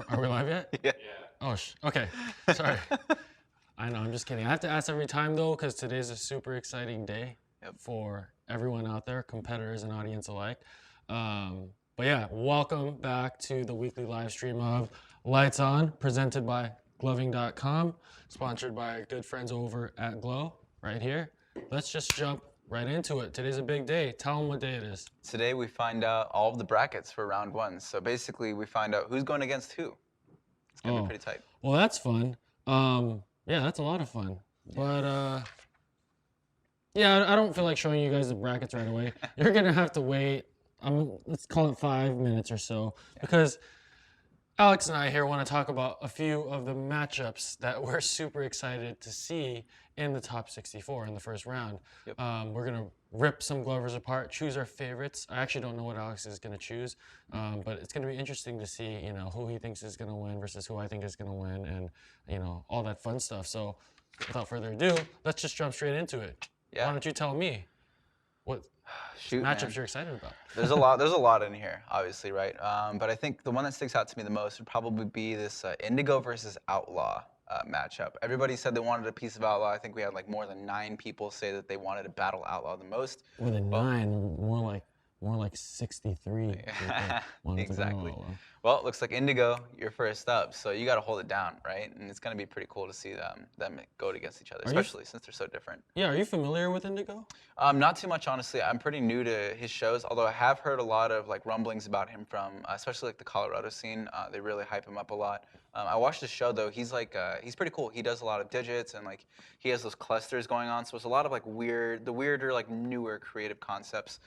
Are we live yet? Yeah. Oh, okay. Sorry. I know, I'm just kidding. I have to ask every time though, because today's a super exciting day for everyone out there, competitors and audience alike. But yeah, welcome back to the weekly live stream of Lights On, presented by gloving.com, sponsored by our good friends over at Glow, right here. Let's just jump right into it. Today's a big day. Tell them what day it is. Today we find out all of the brackets for round one. So basically we find out who's going against who. It's going to be pretty tight. Well, that's fun. Yeah, that's a lot of fun. But yeah, I don't feel like showing you guys the brackets right away. You're gonna have to wait. Let's call it 5 minutes or so, because Alex and I here want to talk about a few of the matchups that we're super excited to see in the top 64 in the first round. We're gonna rip some glovers apart, choose our favorites. I actually don't know what Alex is gonna choose, but it's gonna be interesting to see, you know, who he thinks is gonna win versus who I think is gonna win, and you know, all that fun stuff. So, without further ado, let's just jump straight into it. Yeah. Why don't you tell me what matchups you're excited about? There's a lot in here, obviously, right? But I think the one that sticks out to me the most would probably be this Indigo versus Outlaw matchup. Everybody said they wanted a piece of Outlaw. I think we had like more than 9 people say that they wanted to battle Outlaw the most. More than 9, more like 63. Exactly. Well, it looks like Indigo, you're first up, so you got to hold it down, right? And it's going to be pretty cool to see them go against each other, especially since they're so different. Yeah, are you familiar with Indigo? Not too much, honestly. I'm pretty new to his shows, although I have heard a lot of like rumblings about him from, especially like the Colorado scene. They really hype him up a lot. I watched his show though. He's like, he's pretty cool. He does a lot of digits and like he has those clusters going on. So it's a lot of like weirder, like newer creative concepts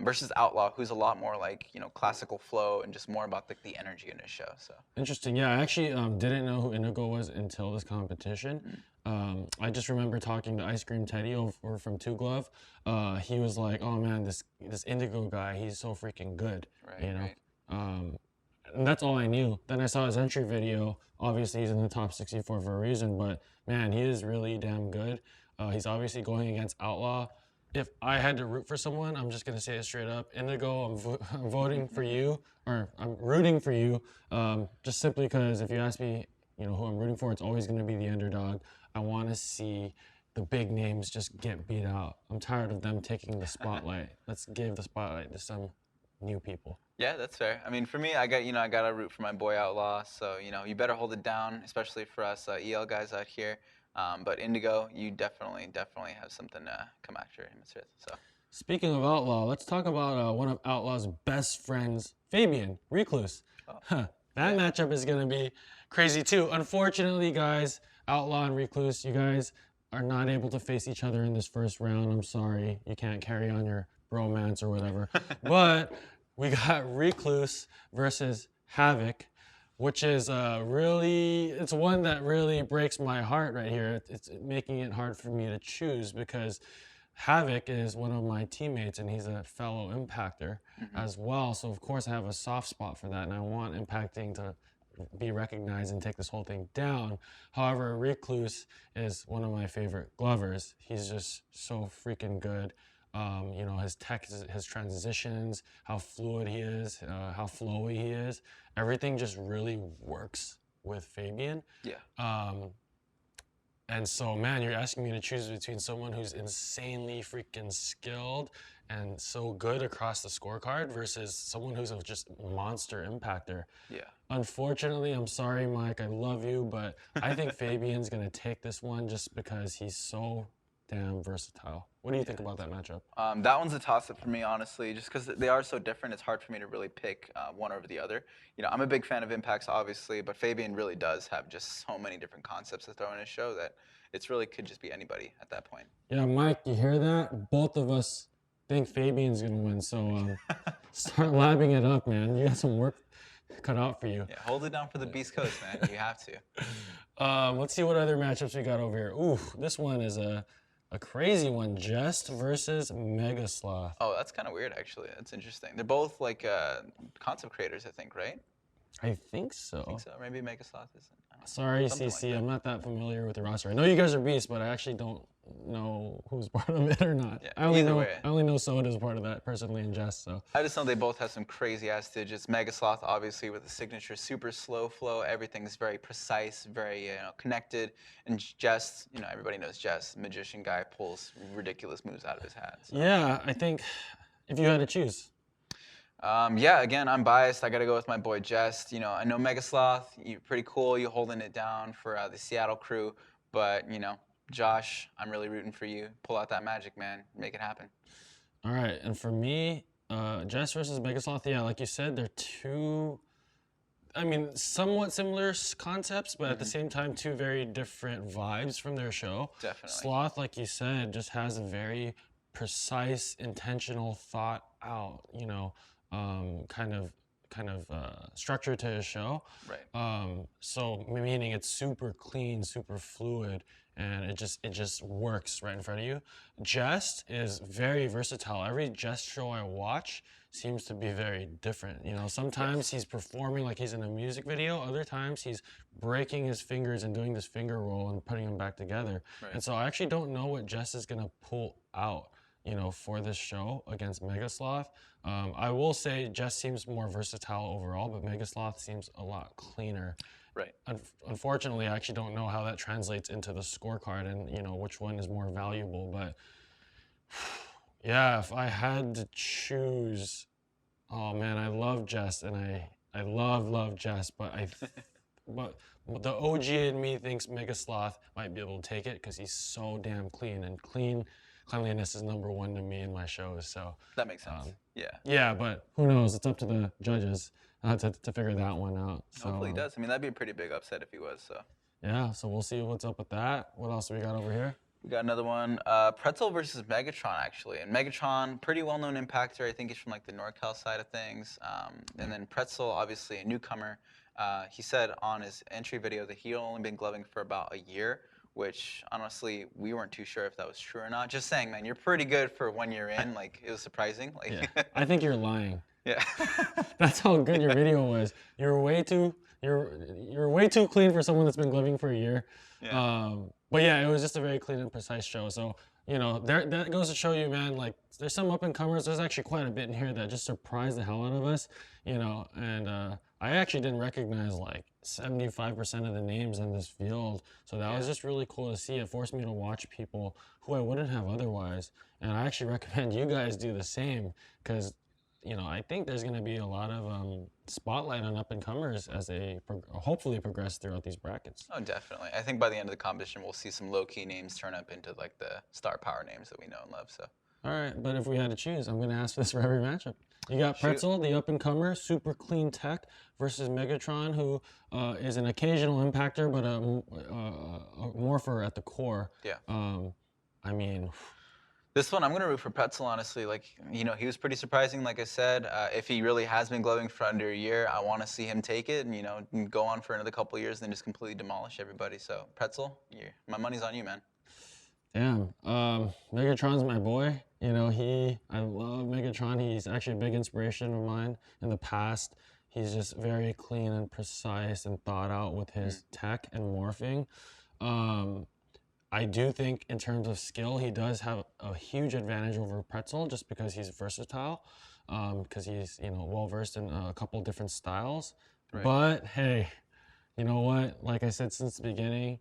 versus Outlaw, who's a lot more like, you know, classical flow and just more about like the energy in his show. So interesting. Yeah, I actually didn't know who Indigo was until this competition. I just remember talking to Ice Cream Teddy over from Two Glove. He was like, "Oh man, this Indigo guy, he's so freaking good." Right, you know. Right. And that's all I knew. Then I saw his entry video. Obviously, he's in the top 64 for a reason, but man, he is really damn good. He's obviously going against Outlaw. If I had to root for someone, I'm just gonna say it straight up. Indigo, I'm voting for you, or I'm rooting for you, just simply because if you ask me, you know, who I'm rooting for, it's always gonna be the underdog. I want to see the big names just get beat out. I'm tired of them taking the spotlight. Let's give the spotlight to some new people. Yeah, that's fair. I mean, for me, I gotta root for my boy Outlaw. So, you know, you better hold it down, especially for us EL guys out here. But Indigo, you definitely have something to come after him with. So, speaking of Outlaw, let's talk about one of Outlaw's best friends, Fabian, Rekluse. That matchup is gonna be crazy too. Unfortunately, guys, Outlaw and Rekluse, you guys are not able to face each other in this first round. I'm sorry, you can't carry on your bromance or whatever. But we got Rekluse versus Havoc, which is it's one that really breaks my heart right here. It's making it hard for me to choose because Havoc is one of my teammates and he's a fellow impactor as well. So of course I have a soft spot for that and I want impacting to be recognized and take this whole thing down. However, Rekluse is one of my favorite glovers. He's just so freaking good. You know, his tech, his transitions, how fluid he is, how flowy he is. Everything just really works with Fabian. yeah. And so, man, you're asking me to choose between someone who's insanely freaking skilled and so good across the scorecard versus someone who's a just monster impactor. Yeah. Unfortunately, I'm sorry, Mike, I love you, but I think Fabian's gonna take this one just because he's so damn versatile. What do you think about that matchup? That one's a toss-up for me, honestly, just because they are so different. It's hard for me to really pick one over the other. You know, I'm a big fan of impacts, obviously, but Fabian really does have just so many different concepts to throw in his show that it's really could just be anybody at that point. Yeah, Mike, you hear that? Both of us think Fabian's gonna win, so start lapping it up, man. You got some work cut out for you. Yeah, hold it down for the Beast Coast, man. You have to. Let's see what other matchups we got over here. Ooh, this one is a crazy one. Jest versus Megasloth. Oh, that's kind of weird, actually. That's interesting. They're both like concept creators, I think, right? I think so. I think so. Maybe Megasloth isn't. Sorry, Something CC, like I'm not that familiar with the roster. I know you guys are beasts, but I actually don't know who's part of it or not. Yeah, I only either know way. I only know Soda's part of that personally and Jess. So I just know they both have some crazy ass digits. Megasloth, obviously, with the signature super slow flow, everything's very precise, very connected. And Jess, everybody knows Jess, magician guy, pulls ridiculous moves out of his hat. So. yeah, I think if you had to choose, Yeah, again, I'm biased. I got to go with my boy Jest. I know Megasloth, you're pretty cool. You're holding it down for the Seattle crew. But, Josh, I'm really rooting for you. Pull out that magic, man. Make it happen. all right. And for me, Jess versus Megasloth, yeah, like you said, they're two. I mean, somewhat similar concepts, but at the same time, two very different vibes from their show. Definitely. Sloth, like you said, just has a very precise, intentional, thought out, kind of structure to his show. Right. So meaning it's super clean, super fluid, and it just works right in front of you. Jest is very versatile. Every Jest show I watch seems to be very different. Sometimes he's performing like he's in a music video. Other times he's breaking his fingers and doing this finger roll and putting them back together. Right. And so I actually don't know what Jest is gonna pull out, for this show against Megasloth. I will say Jess seems more versatile overall, but Megasloth seems a lot cleaner. Right. Unfortunately, I actually don't know how that translates into the scorecard and, which one is more valuable. But yeah, if I had to choose, oh man, I love Jess and I love Jess, but but the OG in me thinks Megasloth might be able to take it because he's so damn clean, and cleanliness is number one to me in my shows. So that makes sense. Yeah. Yeah, but who knows? It's up to the judges to figure that one out. So, Hopefully he does. I mean, that'd be a pretty big upset if he was. So. Yeah, so we'll see what's up with that. What else we got over here? We got another one, Petzl versus Megatron, actually. And Megatron, pretty well-known impactor. I think he's from like the NorCal side of things. And then Petzl, obviously a newcomer. He said on his entry video that he had only been gloving for about a year, which honestly, we weren't too sure if that was true or not. Just saying, man, you're pretty good for 1 year in. Like, it was surprising. Like, yeah. I think you're lying. Yeah. That's how good your video was. You're way too clean for someone that's been gloving for a year. Yeah. But yeah, it was just a very clean and precise show. So, that goes to show you, man, like there's some up and comers. There's actually quite a bit in here that just surprised the hell out of us, and I actually didn't recognize like 75% of the names in this field. So that was just really cool to see. It forced me to watch people who I wouldn't have otherwise. And I actually recommend you guys do the same because I think there's going to be a lot of spotlight on up-and-comers as they hopefully progress throughout these brackets. Oh, definitely. I think by the end of the competition, we'll see some low-key names turn up into like the star power names that we know and love. So. All right, but if we had to choose, I'm going to ask this for every matchup. You got Petzl, the up-and-comer, super clean tech, versus Megatron, who is an occasional impactor, but a morpher at the core. Yeah. I mean... This one, I'm going to root for Petzl, honestly. Like, he was pretty surprising, like I said. If he really has been gloving for under a year, I want to see him take it and, go on for another couple of years and then just completely demolish everybody. So, Petzl, my money's on you, man. Damn. Megatron's my boy. I love Megatron. He's actually a big inspiration of mine in the past. He's just very clean and precise and thought out with his tech and morphing. I do think in terms of skill, he does have a huge advantage over Petzl just because he's versatile, because he's, well-versed in a couple different styles. Right. But, hey, you know what? Like I said since the beginning,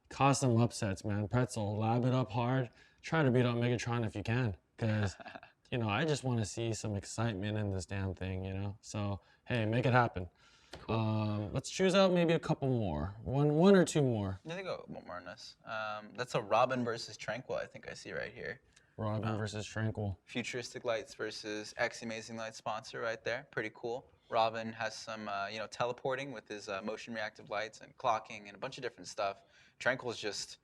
cause some upsets, man. Petzl, lab it up hard. Try to beat out Megatron if you can, because, I just want to see some excitement in this damn thing, So, hey, make it happen. Cool. Let's choose out maybe a couple more. One or two more. I think go one more on this. That's a Robin versus Tranquil, I think I see right here. Robin versus Tranquil. Futuristic Lights versus EmazingLights sponsor right there. Pretty cool. Robin has some, teleporting with his motion reactive lights and clocking and a bunch of different stuff. Tranquil's just,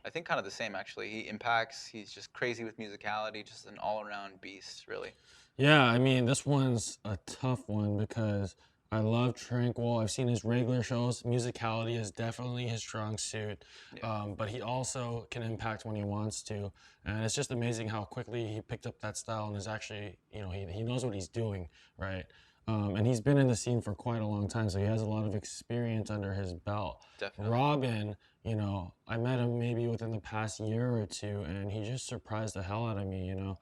I think, kind of the same, actually. He impacts. He's just crazy with musicality, just an all-around beast, really. Yeah, I mean, this one's a tough one because I love Tranquil. I've seen his regular shows. Musicality is definitely his strong suit, but he also can impact when he wants to. And it's just amazing how quickly he picked up that style and is actually, he knows what he's doing, right? And he's been in the scene for quite a long time, so he has a lot of experience under his belt. Definitely. Robin, you know, I met him maybe within the past year or two, and he just surprised the hell out of me, you know.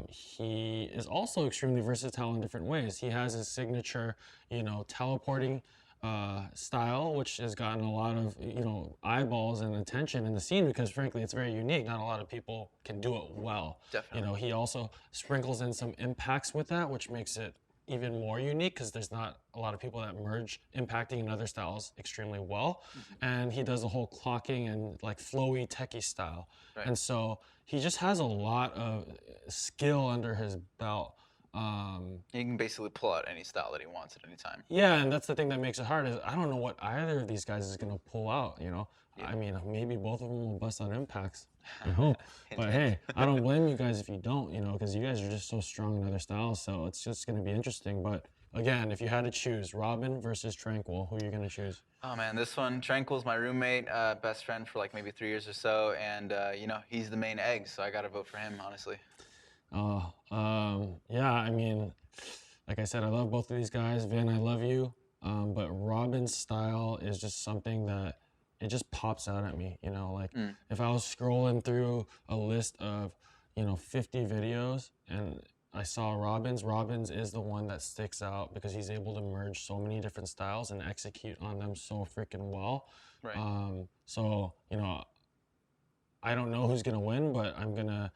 He is also extremely versatile in different ways. He has his signature, you know, teleporting style, which has gotten a lot of, you know, eyeballs and attention in the scene because frankly it's very unique. Not a lot of people can do it well. Definitely. You know, he also sprinkles in some impacts with that, which makes it even more unique because there's not a lot of people that merge impacting and other styles extremely well. And he does the whole clocking and like flowy techie style. Right. And so he just has a lot of skill under his belt. He can basically pull out any style that he wants at any time. Yeah, and that's the thing that makes it hard is I don't know what either of these guys is gonna pull out, you know? Yeah. I mean, maybe both of them will bust on impacts. I hope. But hey, I don't blame you guys if you don't, you know, because you guys are just so strong in other styles, so it's just gonna be interesting. But again, if you had to choose Robin versus Tranquil, who are you gonna choose? Oh man, this one, Tranquil's my roommate, best friend for like maybe 3 years or so, and you know, he's the main egg, so I gotta vote for him, honestly. Yeah, I mean, like I said, I love both of these guys. Vin, I love you. But Robin's style is just something that it just pops out at me. You know, like if I was scrolling through a list of, you know, 50 videos and I saw Robin's is the one that sticks out because he's able to merge so many different styles and execute on them so freaking well. Right. So, you know, I don't know who's gonna win, but I'm gonna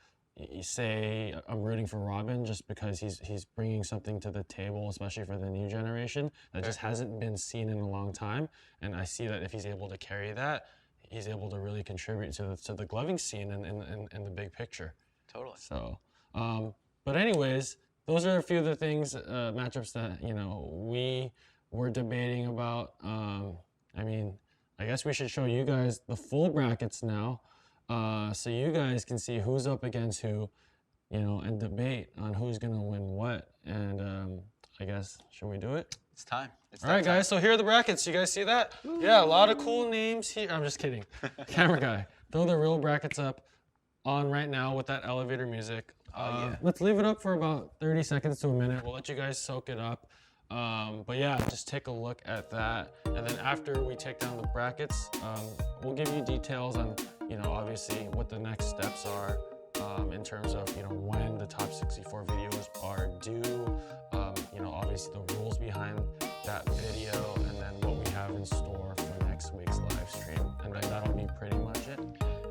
say I'm rooting for Robin just because he's bringing something to the table, especially for the new generation that just hasn't been seen in a long time. And I see that if he's able to carry that, he's able to really contribute to the gloving scene in the big picture. Totally. So, but anyways, those are a few of the things, matchups that, you know, we were debating about. I mean, I guess we should show you guys the full brackets now. So you guys can see who's up against who, you know, and debate on who's gonna win what. And I guess, should we do it? It's time. It's All right, guys, so here are the brackets. You guys see that? Yeah, a lot of cool names here. I'm just kidding. Camera guy, throw the real brackets up on right now with that elevator music. Yeah. Let's leave it up for about 30 seconds to a minute. We'll let you guys soak it up. But yeah, just take a look at that. And then after we take down the brackets, we'll give you details on, you know, obviously what the next steps are in terms of, you know, when the top 64 videos are due, you know, obviously the rules behind that video, and then what we have in store for next week's live stream. And then that'll be pretty much it.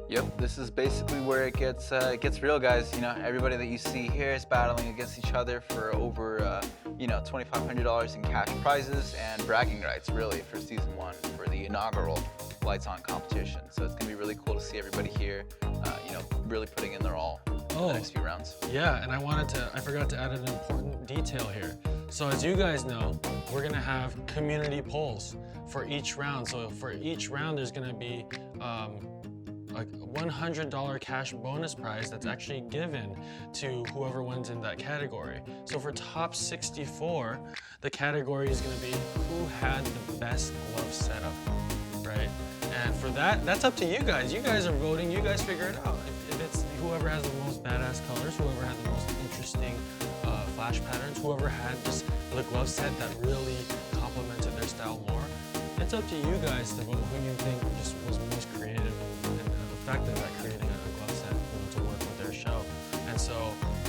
Yep, this is basically where it gets real, guys. You know, everybody that you see here is battling against each other for over, you know, $2,500 in cash prizes and bragging rights, really, for season 1 for the inaugural Lights On competition. So it's gonna be really cool to see everybody here, you know, really putting in their all for the next few rounds. Yeah, and I forgot to add an important detail here. So as you guys know, we're gonna have community polls for each round. So for each round, there's gonna be a $100 cash bonus prize that's actually given to whoever wins in that category. So for top 64, the category is going to be who had the best glove setup, right? And for that, that's up to you guys. You guys are voting. You guys figure it out. If it's whoever has the most badass colors, whoever had the most interesting flash patterns, whoever had just the glove set that really complemented their style more, it's up to you guys to vote who you think just was most creative and effective at creating a glove set, you know, to work with their show. And so,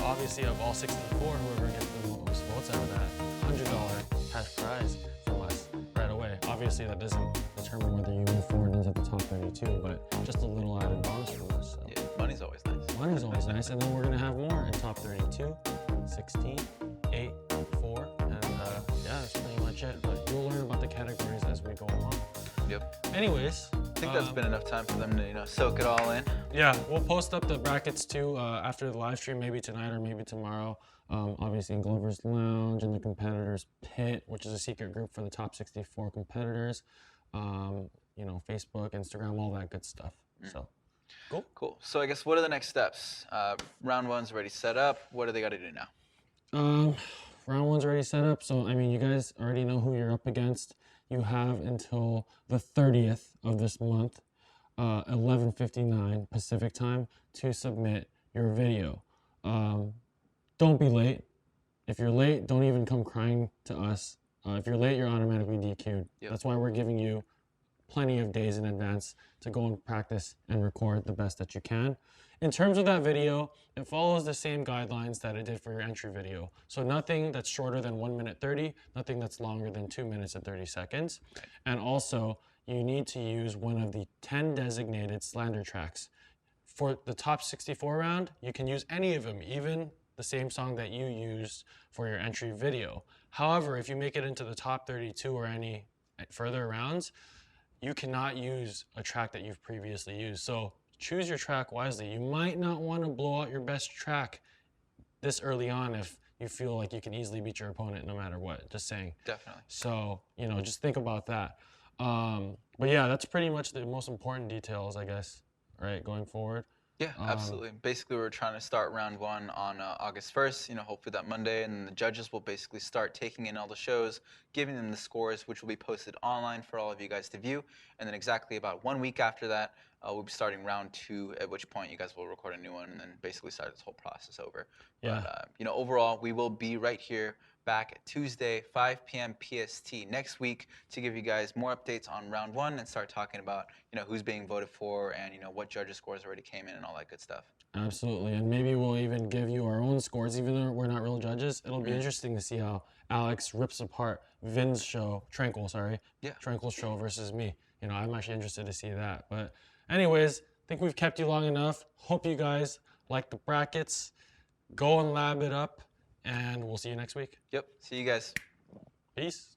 obviously, of all 64, whoever gets the most votes out of that $100 cash prize from us right away. Obviously, that doesn't determine whether you move forward into the top 32, but just a little added bonus from us. So. Yeah, money's always nice. Money's always nice, and then we're gonna have more in top 32, 16, 8, 4, and yeah, that's pretty much it. But you'll learn about the categories as we go along. Yep. Anyways, I think that's been enough time for them to, you know, soak it all in. Yeah, we'll post up the brackets too after the live stream, maybe tonight or maybe tomorrow. Obviously in Glover's Lounge and the Competitors Pit, which is a secret group for the top 64 competitors. You know, Facebook, Instagram, all that good stuff. So, cool. Cool. So I guess what are the next steps? Round 1's already set up. What do they got to do now? Round 1's already set up. So, I mean, you guys already know who you're up against. You have until the 30th of this month, 11:59 Pacific time, to submit your video. Don't be late. If you're late, don't even come crying to us. If you're late, you're automatically DQ'd. Yep. That's why we're giving you plenty of days in advance to go and practice and record the best that you can. In terms of that video, it follows the same guidelines that it did for your entry video. So nothing that's shorter than 1 minute 30, nothing that's longer than 2 minutes and 30 seconds. And also, you need to use one of the 10 designated slander tracks. For the top 64 round, you can use any of them, even the same song that you used for your entry video. However, if you make it into the top 32 or any further rounds, you cannot use a track that you've previously used. So choose your track wisely. You might not want to blow out your best track this early on if you feel like you can easily beat your opponent no matter what, just saying. Definitely. So, you know, just think about that. But yeah, that's pretty much the most important details, I guess, right, going forward. Yeah, absolutely. Basically, we're trying to start round 1 on August 1st, you know, hopefully that Monday, and the judges will basically start taking in all the shows, giving them the scores, which will be posted online for all of you guys to view. And then exactly about 1 week after that, we'll be starting round 2, at which point you guys will record a new one and then basically start this whole process over. Yeah. But, you know, overall, we will be right here back Tuesday, 5 p.m. PST next week to give you guys more updates on round 1 and start talking about, you know, who's being voted for and, you know, what judges' scores already came in and all that good stuff. Absolutely, and maybe we'll even give you our own scores, even though we're not real judges. It'll be interesting to see how Alex rips apart Vin's show, Tranquil, sorry. Yeah. Tranquil's show versus me. You know, I'm actually interested to see that. But anyways, I think we've kept you long enough. Hope you guys like the brackets. Go and lab it up, and we'll see you next week. Yep. See you guys. Peace.